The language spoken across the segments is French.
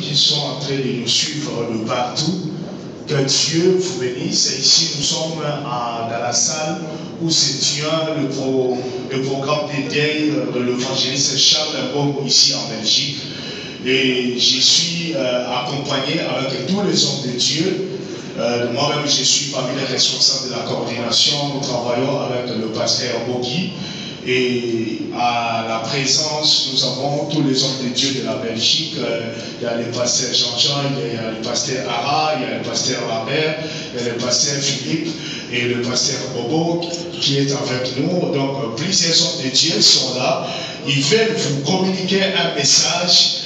qui sont en train de nous suivre de partout. Que Dieu vous bénisse. Et ici, nous sommes dans la salle où se tient le programme d'éveil de l'évangéliste Charles Bongo ici en Belgique. Et je suis accompagné avec tous les hommes de Dieu. Moi-même, je suis parmi les responsables de la coordination. Nous travaillons avec le pasteur Bogi. Et à la présence, nous avons tous les hommes de Dieu de la Belgique. Il y a le pasteur Jean-Jean, il y a le pasteur Ara, il y a le pasteur Lambert, il y a le pasteur Philippe et le pasteur Bobo qui est avec nous. Donc plusieurs hommes de Dieu sont là. Ils veulent vous communiquer un message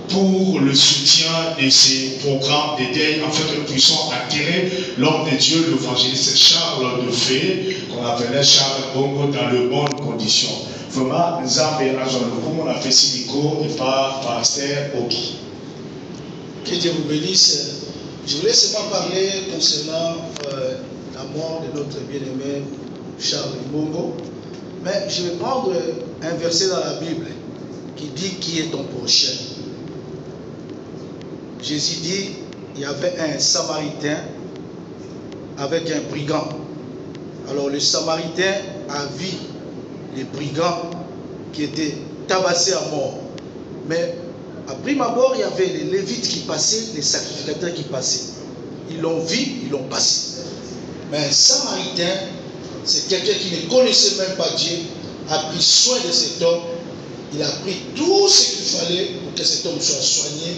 pour le soutien de ces programmes d'éveil, afin que nous puissions attirer l'homme de Dieu, l'évangéliste Charles de Fé, qu'on appelait Charles Bongo, dans de bonnes conditions. Vraiment, nous avons on a fait Sinico et par pasteur Oki. Que Dieu vous bénisse. Je voulais seulement parler concernant la mort de notre bien-aimé Charles Bongo. Mais je vais prendre un verset dans la Bible qui dit qui est ton prochain. Jésus dit, il y avait un Samaritain avec un brigand. Alors le Samaritain a vu les brigands qui étaient tabassés à mort. Mais à prime abord, il y avait les Lévites qui passaient, les sacrificateurs qui passaient. Ils l'ont vu, ils l'ont passé. Mais un Samaritain, c'est quelqu'un qui ne connaissait même pas Dieu, a pris soin de cet homme. Il a pris tout ce qu'il fallait pour que cet homme soit soigné.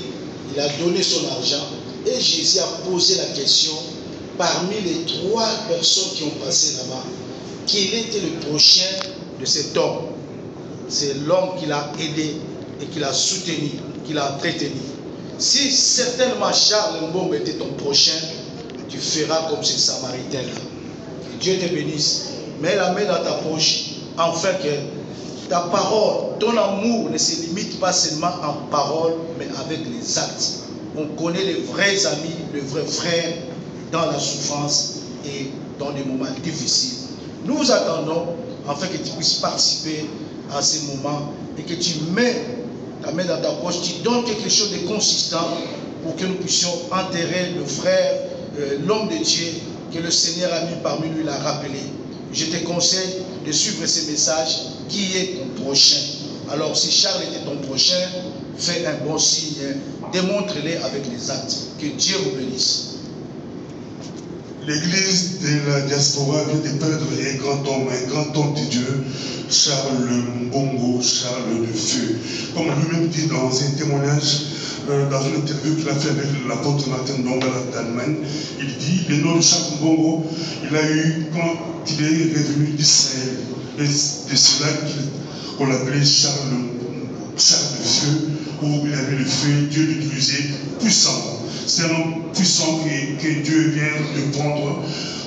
Il a donné son argent et Jésus a posé la question parmi les 3 personnes qui ont passé là-bas, quel était le prochain de cet homme? C'est l'homme qui l'a aidé et qui l'a soutenu, qui l'a entretenu. Si certainement Charles Mbongo était ton prochain, tu feras comme ce Samaritain-là. Que Dieu te bénisse. Mets la main dans ta poche, afin que ta parole, ton amour ne se limite pas seulement en parole, mais avec les actes. On connaît les vrais amis, les vrais frères dans la souffrance et dans les moments difficiles. Nous attendons afin que tu puisses participer à ces moments et que tu mets ta main dans ta poche, tu donnes quelque chose de consistant pour que nous puissions enterrer le frère, l'homme de Dieu que le Seigneur a mis parmi nous, il a rappelé. Je te conseille de suivre ces messages. Qui est ton prochain? Alors si Charles était ton prochain, fais un bon signe, démontre-le avec les actes. Que Dieu vous bénisse. L'église de la diaspora vient de perdre un grand homme de Dieu, Charles Mbongo, Charles de Feu. Comme lui-même dit dans un témoignage, dans une interview qu'il a fait avec l'apôtre Martin Donga d'Allemagne, il dit, le nom de Charles Mbongo, il a eu quand il est revenu d'Israël. Et c'est cela qu'on l'appelait Charles de Feu, où il avait le feu, Dieu l'utilisait puissant. C'est un homme puissant que Dieu vient de prendre.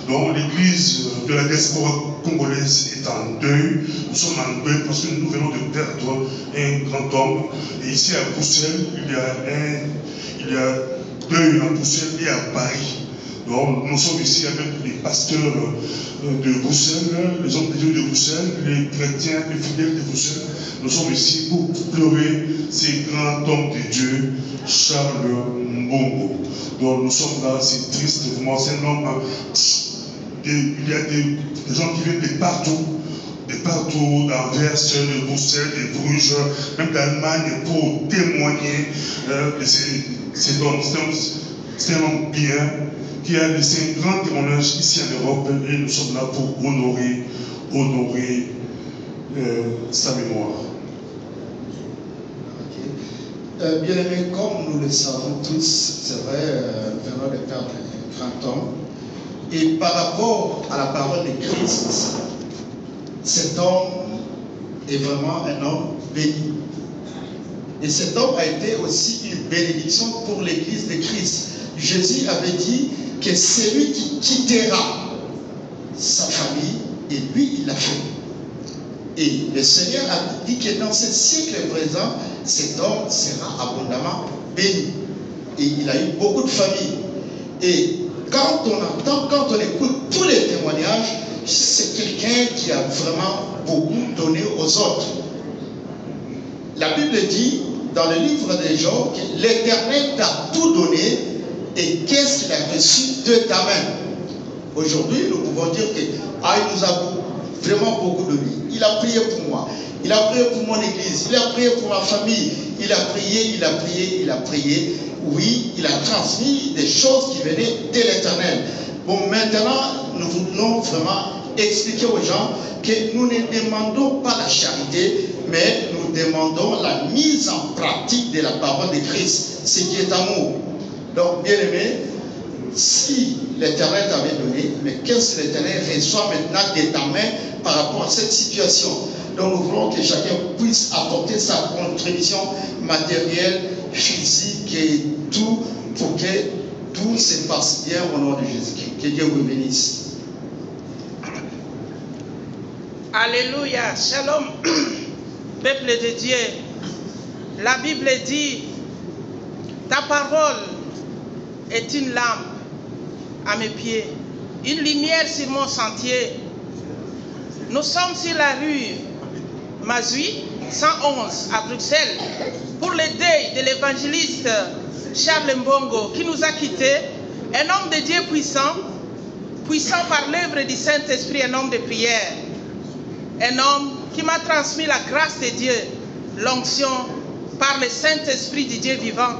Donc l'église de la diaspora congolaise est en deuil. Nous sommes en deuil parce que nous venons de perdre un grand homme. Et ici à Bruxelles, il y a deuil à Bruxelles et à Paris. Donc, nous sommes ici avec les pasteurs de Bruxelles, les hommes de Dieu de Bruxelles, les chrétiens, les fidèles de Bruxelles. Nous sommes ici pour pleurer ces grands hommes de Dieu, Charles Mbongo. Donc nous sommes là, c'est triste, vraiment, c'est un homme. Il y a des gens qui viennent de partout, d'Anvers, de Bruxelles, de Bruges, même d'Allemagne, pour témoigner de cet homme. C'est un homme bien, qui a laissé un grand témoignage ici en Europe, et nous sommes là pour honorer sa mémoire. Bien aimé, comme nous le savons tous, c'est vrai, nous venons de perdre un grand homme. Et par rapport à la parole de Christ, cet homme est vraiment un homme béni. Et cet homme a été aussi une bénédiction pour l'église de Christ. Jésus avait dit que celui qui quittera sa famille, et lui, il l'a fait. Et le Seigneur a dit que dans ce siècle présent, cet homme sera abondamment béni. Et il a eu beaucoup de familles. Et quand on entend, quand on écoute tous les témoignages, c'est quelqu'un qui a vraiment beaucoup donné aux autres. La Bible dit dans le livre de Job que l'Éternel t'a tout donné et qu'est-ce qu'il a reçu de ta main. Aujourd'hui, nous pouvons dire que il nous a vraiment beaucoup donné. Il a prié pour moi, il a prié pour mon église, il a prié pour ma famille, il a prié, il a prié, il a prié. Oui, il a transmis des choses qui venaient de l'Éternel. Bon, maintenant, nous voulons vraiment expliquer aux gens que nous ne demandons pas la charité, mais nous demandons la mise en pratique de la parole de Christ, ce qui est amour. Donc, bien aimé, si l'Éternel t'avait donné, mais qu'est-ce que l'Éternel reçoit maintenant de ta main par rapport à cette situation? Donc, nous voulons que chacun puisse apporter sa contribution matérielle, physique et tout, pour que tout se passe bien au nom de Jésus-Christ. Que Dieu vous bénisse. Alléluia, shalom, peuple de Dieu. La Bible dit, ta parole est une lampe à mes pieds, une lumière sur mon sentier. Nous sommes sur la rue Mazui, 111 à Bruxelles, pour le deuil de l'évangéliste Charles Mbongo qui nous a quittés, un homme de Dieu puissant, puissant par l'œuvre du Saint-Esprit, un homme de prière. Un homme qui m'a transmis la grâce de Dieu, l'onction par le Saint-Esprit du Dieu vivant.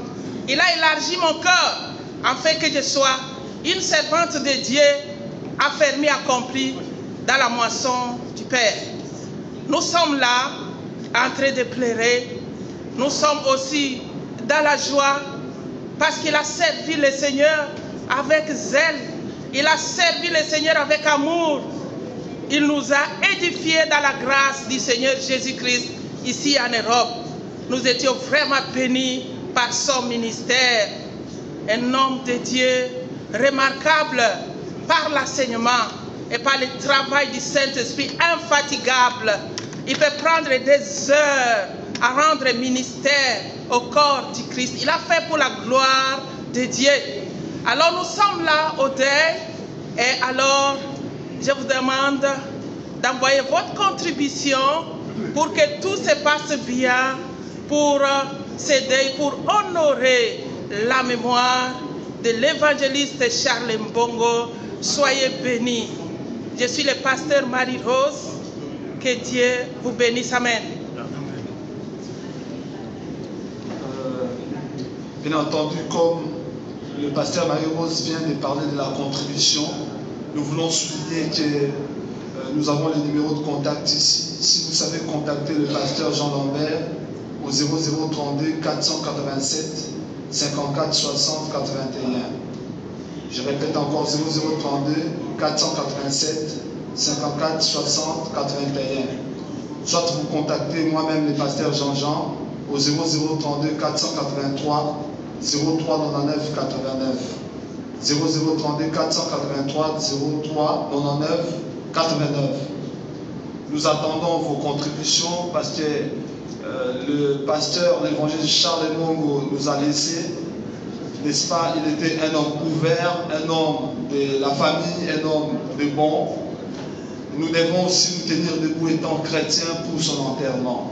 Il a élargi mon cœur afin que je sois une servante de Dieu affermie, accomplie dans la moisson du Père. Nous sommes là en train de pleurer. Nous sommes aussi dans la joie parce qu'il a servi le Seigneur avec zèle. Il a servi le Seigneur avec amour. Il nous a édifiés dans la grâce du Seigneur Jésus-Christ ici en Europe. Nous étions vraiment bénis par son ministère. Un homme de Dieu remarquable par l'enseignement et par le travail du Saint-Esprit infatigable. Il peut prendre des heures à rendre ministère au corps du Christ. Il a fait pour la gloire de Dieu. Alors nous sommes là au deuil et alors je vous demande d'envoyer votre contribution pour que tout se passe bien pour ce deuil, pour honorer la mémoire de l'évangéliste Charles Mbongo. Soyez bénis. Je suis le pasteur Marie-Rose. Que Dieu vous bénisse. Amen. Bien entendu, comme le pasteur Marie-Rose vient de parler de la contribution, nous voulons souligner que nous avons les numéros de contact ici. Si vous savez contacter le pasteur Jean Lambert au 0032 487 54 60 81. Je répète encore 0032 487 54 60 81. Soit vous contactez moi-même le pasteur Jean-Jean au 0032 483 0399 89. 0032 483 03 99 89. Nous attendons vos contributions parce que le pasteur, l'évangéliste Charles Mbongo nous a laissé, n'est-ce pas? Il était un homme ouvert, un homme de la famille, un homme de bon. Nous devons aussi nous tenir debout étant chrétiens pour son enterrement.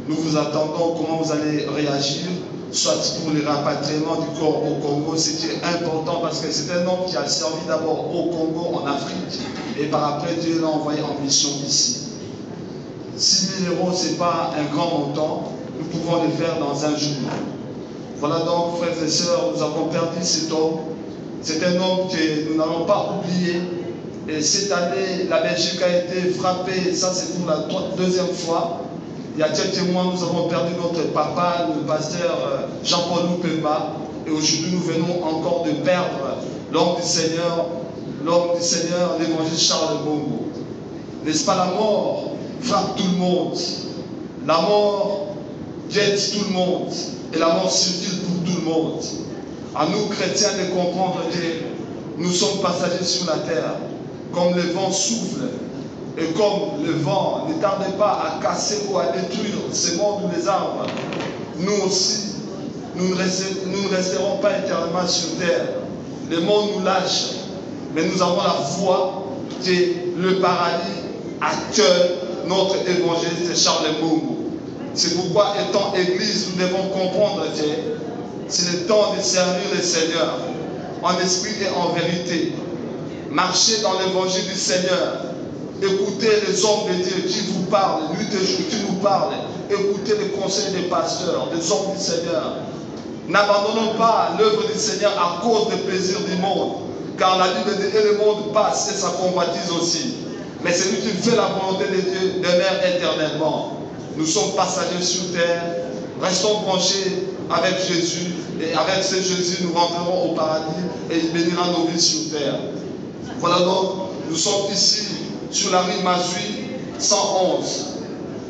Nous vous attendons comment vous allez réagir, soit pour le rapatriement du corps au Congo, ce qui est important parce que c'est un homme qui a servi d'abord au Congo, en Afrique, et par après Dieu l'a envoyé en mission ici. 6 000 €, ce n'est pas un grand montant, nous pouvons le faire dans un jour. Voilà donc, frères et sœurs, nous avons perdu cet homme. C'est un homme que nous n'allons pas oublier. Et cette année, la Belgique a été frappée, ça c'est pour la deuxième fois. Il y a quelques mois, nous avons perdu notre papa, le pasteur Jean-Paul Loupemba. Et aujourd'hui, nous venons encore de perdre l'homme du Seigneur, l'évangéliste Charles Mbongo. N'est-ce pas, la mort frappe tout le monde. La mort guette tout le monde. Et la mort circule pour tout le monde. À nous, chrétiens, de comprendre que nous sommes passagers sur la terre. Comme le vent souffle, et comme le vent ne tarde pas à casser ou à détruire ce monde ou les arbres, nous aussi, nous ne resterons pas éternellement sur terre. Le monde nous lâche, mais nous avons la foi que le paradis accueille notre évangéliste Charles Mbongo. C'est pourquoi, étant Église, nous devons comprendre que c'est le temps de servir le Seigneur en esprit et en vérité. Marcher dans l'évangile du Seigneur. Écoutez les hommes de Dieu qui vous parlent, nuit et jour qui nous parlent. Écoutez les conseils des pasteurs, des hommes du Seigneur. N'abandonnons pas l'œuvre du Seigneur à cause des plaisirs du monde. Car la Bible dit que le monde passe et sa convoitise aussi. Mais celui qui fait la volonté de Dieu demeure éternellement. Nous sommes passagers sur terre. Restons branchés avec Jésus. Et avec ce Jésus, nous rentrerons au paradis et il bénira nos vies sur terre. Voilà donc, nous sommes ici sur la rue Mazui 111.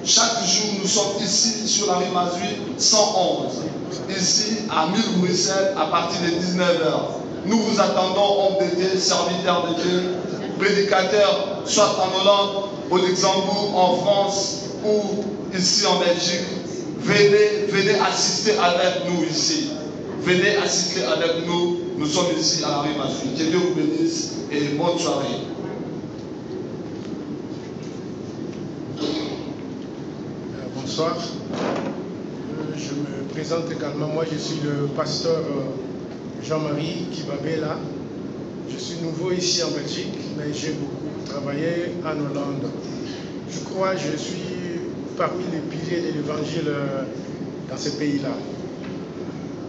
Chaque jour, nous sommes ici sur la rue Mazui 111. Ici, à 1000 Bruxelles, à partir de 19h. Nous vous attendons, hommes de Dieu, serviteurs de Dieu, prédicateurs, soit en Hollande, au Luxembourg, en France ou ici en Belgique. Venez assister avec nous ici. Venez assister avec nous. Nous sommes ici à la rue Mazui. Que Dieu vous bénisse et bonne soirée. Bonsoir. Je me présente également. Moi, je suis le pasteur Jean-Marie Kibabela. Je suis nouveau ici en Belgique, mais j'ai beaucoup travaillé en Hollande. Je crois que je suis parmi les piliers de l'évangile dans ce pays-là.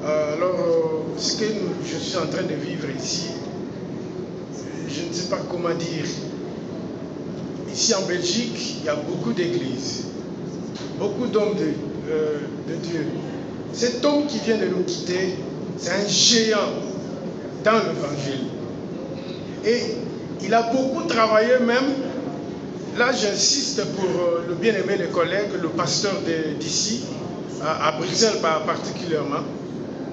Alors, ce que je suis en train de vivre ici, je ne sais pas comment dire. Ici en Belgique, il y a beaucoup d'églises, beaucoup d'hommes de Dieu. Cet homme qui vient de nous quitter, c'est un géant dans l'évangile. Et il a beaucoup travaillé même. Là, j'insiste pour le bien-aimé des collègues, le pasteur d'ici, à Bruxelles particulièrement.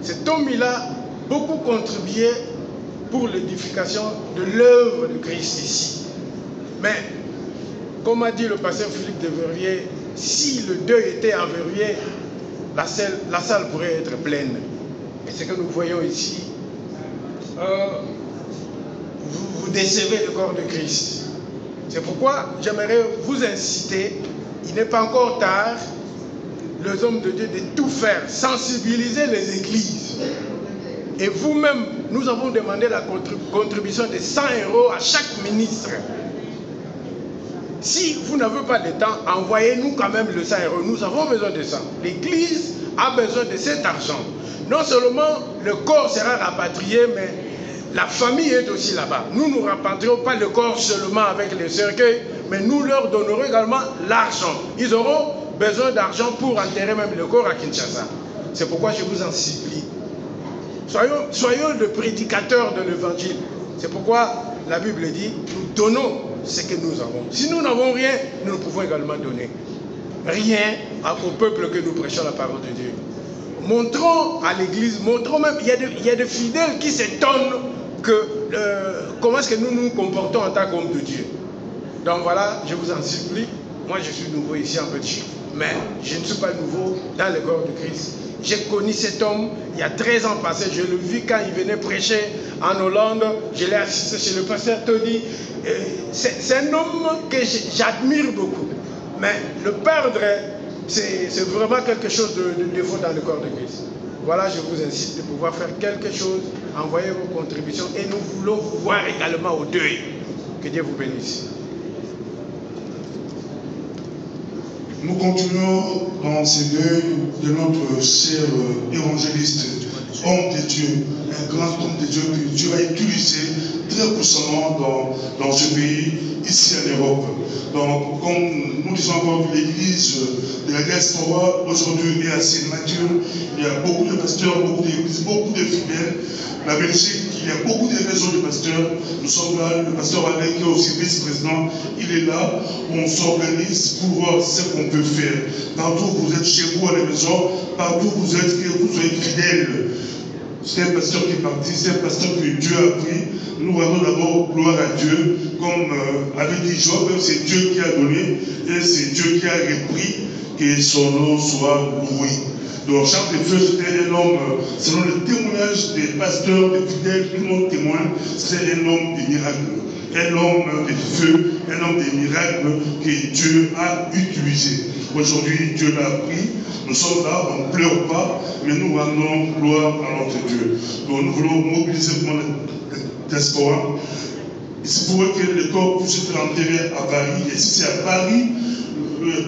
Cet homme, il a beaucoup contribué pour l'édification de l'œuvre de Christ ici. Mais, comme a dit le pasteur Philippe de Verrier, si le deuil était enverrouillé, la salle pourrait être pleine. Et ce que nous voyons ici, vous décevez le corps de Christ. C'est pourquoi j'aimerais vous inciter, il n'est pas encore tard, les hommes de Dieu, de tout faire, sensibiliser les églises. Et vous-même, nous avons demandé la contribution de 100 € à chaque ministre. Si vous n'avez pas de temps, envoyez-nous quand même le 100 €. Nous avons besoin de ça. L'église a besoin de cet argent. Non seulement le corps sera rapatrié, mais la famille est aussi là-bas. Nous ne rapatrions pas le corps seulement avec les cercueils, mais nous leur donnerons également l'argent. Ils auront besoin d'argent pour enterrer même le corps à Kinshasa. C'est pourquoi je vous en supplie. Soyons le prédicateur de l'évangile. C'est pourquoi la Bible dit, nous donnons ce que nous avons. Si nous n'avons rien, nous pouvons également donner. Rien au peuple que nous prêchons la parole de Dieu. Montrons à l'église, montrons même, il y a des fidèles qui s'étonnent comment est-ce que nous nous comportons en tant qu'hommes de Dieu. Donc voilà, je vous en supplie. Moi, je suis nouveau ici en Belgique, mais je ne suis pas nouveau dans le corps de Christ. J'ai connu cet homme il y a 13 ans passés. Je le vis quand il venait prêcher en Hollande. Je l'ai assisté chez le pasteur Tony. C'est un homme que j'admire beaucoup. Mais le perdre, c'est vraiment quelque chose de défaut dans le corps de Christ. Voilà, je vous incite de pouvoir faire quelque chose, envoyer vos contributions et nous voulons vous voir également au deuil. Que Dieu vous bénisse. Nous continuons dans ces deuils de notre cher évangéliste, homme de Dieu, un grand homme de Dieu que Dieu a utilisé très puissamment dans ce pays, ici en Europe. Donc, comme nous disons encore, l'église de la diaspora aujourd'hui est assez mature. Il y a beaucoup de pasteurs, beaucoup d'églises, beaucoup de fidèles. La Belgique, il y a beaucoup de réseaux de pasteurs. Nous sommes là, le pasteur Alain qui est aussi vice-président, il est là. On s'organise pour voir ce qu'on peut faire. Partout où vous êtes chez vous à la maison, partout où vous êtes, que vous soyez fidèles. C'est un pasteur qui est parti, c'est un pasteur que Dieu a pris. Nous rendons d'abord gloire à Dieu, comme avait dit Job, c'est Dieu qui a donné et c'est Dieu qui a repris, que son nom soit loué. Donc Charles de Feu, c'était un homme, selon le témoignage des pasteurs, des fidèles, tout le monde témoigne, c'est un homme de miracles, un homme de feu, un homme de miracles que Dieu a utilisé. Aujourd'hui, Dieu l'a pris. Nous sommes là, on ne pleure pas, mais nous rendons gloire à notre Dieu. Donc nous voulons mobiliser vraiment le diaspora. C'est pour eux que le corps puisse être enterré à Paris. Et si c'est à Paris,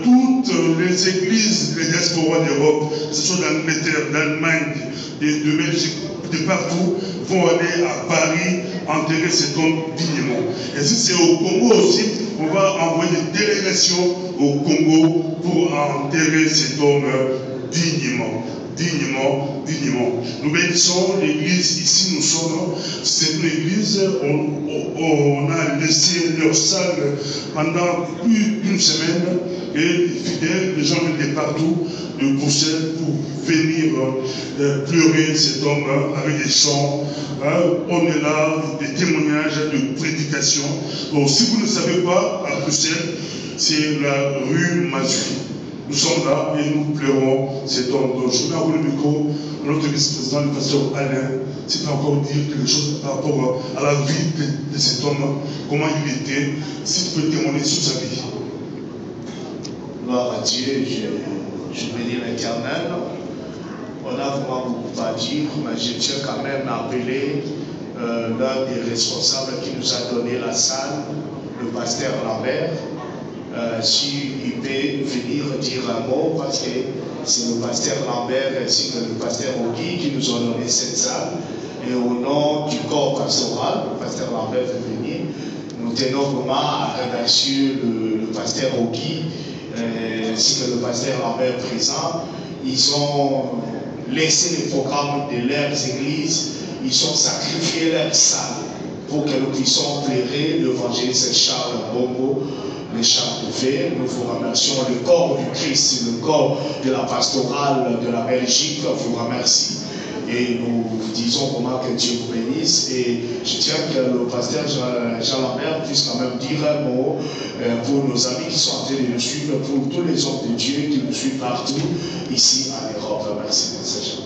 toutes les églises, les diasporas d'Europe, que ce soit d'Angleterre, d'Allemagne, de Belgique, de partout, vont aller à Paris enterrer cet homme dignement. Et si c'est au Congo aussi, on va envoyer des délégations au Congo pour enterrer cet homme dignement. Dignement. Nous bénissons l'église ici, nous sommes, c'est une église, on a laissé leur salle pendant plus d'une semaine et les fidèles, les gens viennent de partout, de Bruxelles, pour venir pleurer cet homme avec des chants. On est là, des témoignages, de prédications. Donc si vous ne savez pas, à Bruxelles, c'est la rue Mazuy. Nous sommes là et nous pleurons cet homme. Donc je mets à le micro à notre vice-président, le pasteur Alain, s'il peut encore dire quelque chose par rapport à la vie de cet homme, comment il était, s'il peut témoigner sur sa vie. Gloire à Dieu, je bénis l'Éternel. On a vraiment beaucoup à dire, mais je tiens quand même à appeler l'un des responsables qui nous a donné la salle, le pasteur Lambert. S'il peut venir dire un mot, parce que c'est le pasteur Lambert ainsi que le pasteur Ogui qui nous ont donné cette salle. Et au nom du corps pastoral, le pasteur Lambert veut venir. Nous tenons vraiment à remercier le pasteur Ogui ainsi que le pasteur Lambert présent. Ils ont laissé les programmes de leurs églises, ils ont sacrifié leur salle pour que nous puissions éclairer l'évangéliste Charles Bongo. Les chars de fer, nous vous remercions. Le corps du Christ, le corps de la pastorale de la Belgique vous remercie. Et nous vous disons comment que Dieu vous bénisse. Et je tiens que le pasteur Jean Lambert puisse quand même dire un mot pour nos amis qui sont en train de nous suivre, pour tous les hommes de Dieu qui nous suivent partout ici en Europe. Merci, Jean.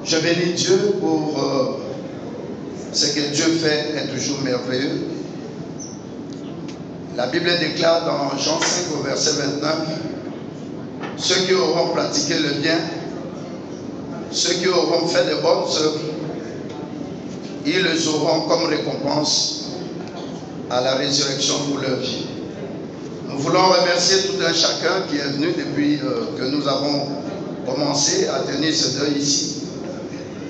Je bénis Dieu pour ce que Dieu fait est toujours merveilleux. La Bible déclare dans Jean 5 au verset 29, ceux qui auront pratiqué le bien, ceux qui auront fait de bonnes œuvres, ils les auront comme récompense à la résurrection pour leur vie. Nous voulons remercier tout un chacun qui est venu depuis que nous avons commencé à tenir ce deuil ici.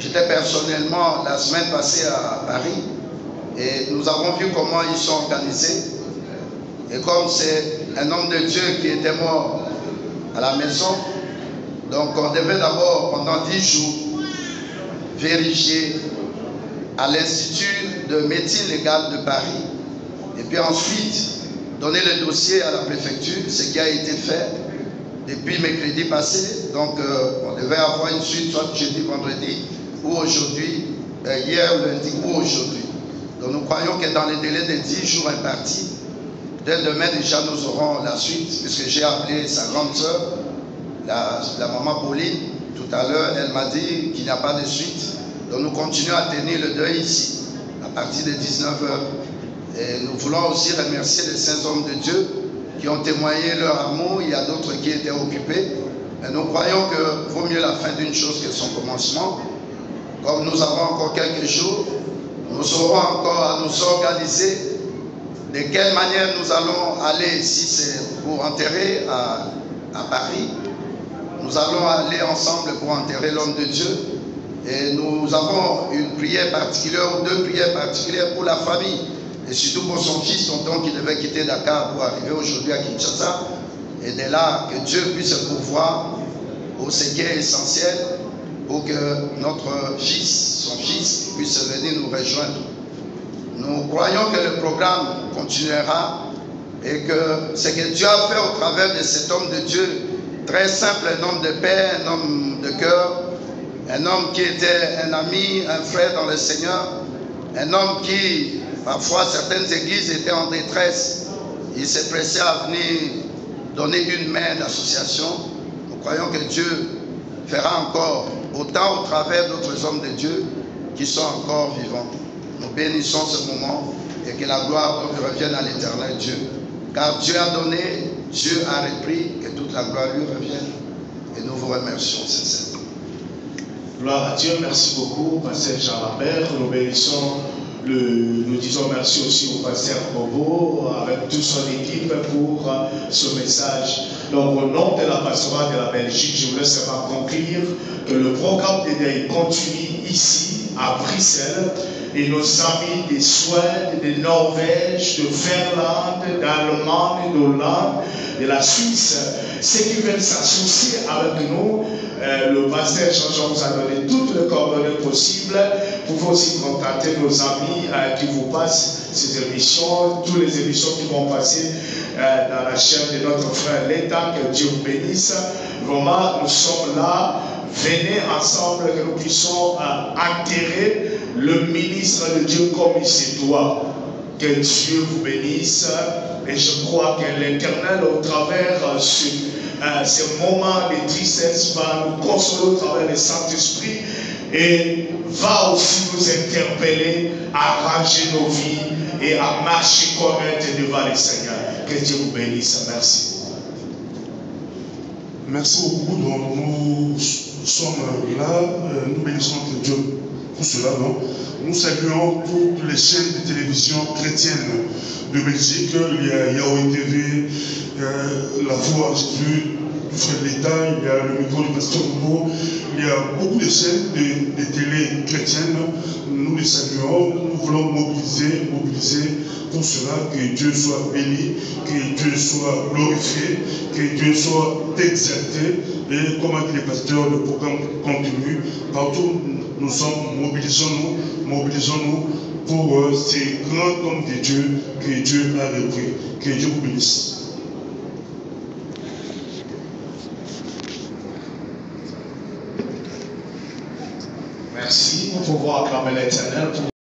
J'étais personnellement la semaine passée à Paris et nous avons vu comment ils sont organisés. Et comme c'est un homme de Dieu qui était mort à la maison, donc on devait d'abord, pendant 10 jours, vérifier à l'Institut de médecine légale de Paris. Et puis ensuite, donner le dossier à la préfecture, ce qui a été fait depuis mercredi passé. Donc on devait avoir une suite, soit jeudi, vendredi, ou aujourd'hui, hier, lundi, ou aujourd'hui. Donc nous croyons que dans les délais de 10 jours impartis, dès demain déjà nous aurons la suite, puisque j'ai appelé sa grande sœur, la maman Pauline, tout à l'heure, elle m'a dit qu'il n'y a pas de suite. Donc nous continuons à tenir le deuil ici, à partir de 19h. Et nous voulons aussi remercier les saints hommes de Dieu qui ont témoigné leur amour. Il y a d'autres qui étaient occupés. Mais nous croyons que vaut mieux la fin d'une chose que son commencement. Comme nous avons encore quelques jours, nous aurons encore à nous organiser. De quelle manière nous allons aller, si c'est pour enterrer à Paris, nous allons aller ensemble pour enterrer l'homme de Dieu. Et nous avons une prière particulière ou deux prières particulières pour la famille. Et surtout pour son fils, Tonton, qui devait quitter Dakar pour arriver aujourd'hui à Kinshasa. Et de là, que Dieu puisse pourvoir pour ce qui est essentiel pour que notre fils, son fils, puisse venir nous rejoindre. Nous croyons que le programme continuera et que ce que Dieu a fait au travers de cet homme de Dieu, très simple, un homme de paix, un homme de cœur, un homme qui était un ami, un frère dans le Seigneur, un homme qui, parfois, certaines églises étaient en détresse. Il s'est pressé à venir donner une main d'association. Nous croyons que Dieu fera encore autant au travers d'autres hommes de Dieu qui sont encore vivants. Nous bénissons ce moment et que la gloire revienne à l'Éternel Dieu. Car Dieu a donné Dieu a repris, que toute la gloire lui revienne. Et nous vous remercions sincèrement. Gloire à Dieu, merci beaucoup, Pasteur Jean Lambert. Nous bénissons, nous disons merci aussi au Pasteur Bobo avec toute son équipe pour ce message. Donc, au nom de la pastorale de la Belgique, je voulais seulement conclure que le programme d'Éden continue ici, à Bruxelles, et nos amis de Suède, de Norvège, de Finlande, d'Allemagne, d'Hollande, de la Suisse, ceux qui veulent s'associer avec nous, le pasteur Jean-Jean vous a donné toutes les coordonnées possibles. Vous pouvez aussi contacter nos amis qui vous passent ces émissions, toutes les émissions qui vont passer dans la chaîne de notre frère l'État, que Dieu vous bénisse. Vraiment, nous sommes là. Venez ensemble que nous puissions enterrer le ministre de Dieu comme il se doit. Que Dieu vous bénisse. Et je crois que l'Éternel, au travers ce moment de tristesse, va nous consoler au travers du Saint-Esprit et va aussi nous interpeller à ranger nos vies et à marcher correct devant le Seigneur. Que Dieu vous bénisse. Merci. Merci beaucoup. Donc, nous sommes là, nous bénissons Dieu pour cela. Donc, nous saluons toutes les chaînes de télévision chrétiennes de Belgique. Il y a Yahweh TV, La Voix Jésus, du frère de l'État, il y a le micro du pasteur Bobo. Il y a beaucoup de chaînes de télé chrétiennes. Nous les saluons. Nous voulons mobiliser pour cela, que Dieu soit béni, que Dieu soit glorifié, que Dieu soit exalté. Et comme a dit le pasteur, le programme continue. Partout nous sommes, mobilisons-nous pour ces grands hommes de Dieu que Dieu a repris. Que Dieu vous bénisse. Merci. Nous pouvons acclamer l'Éternel.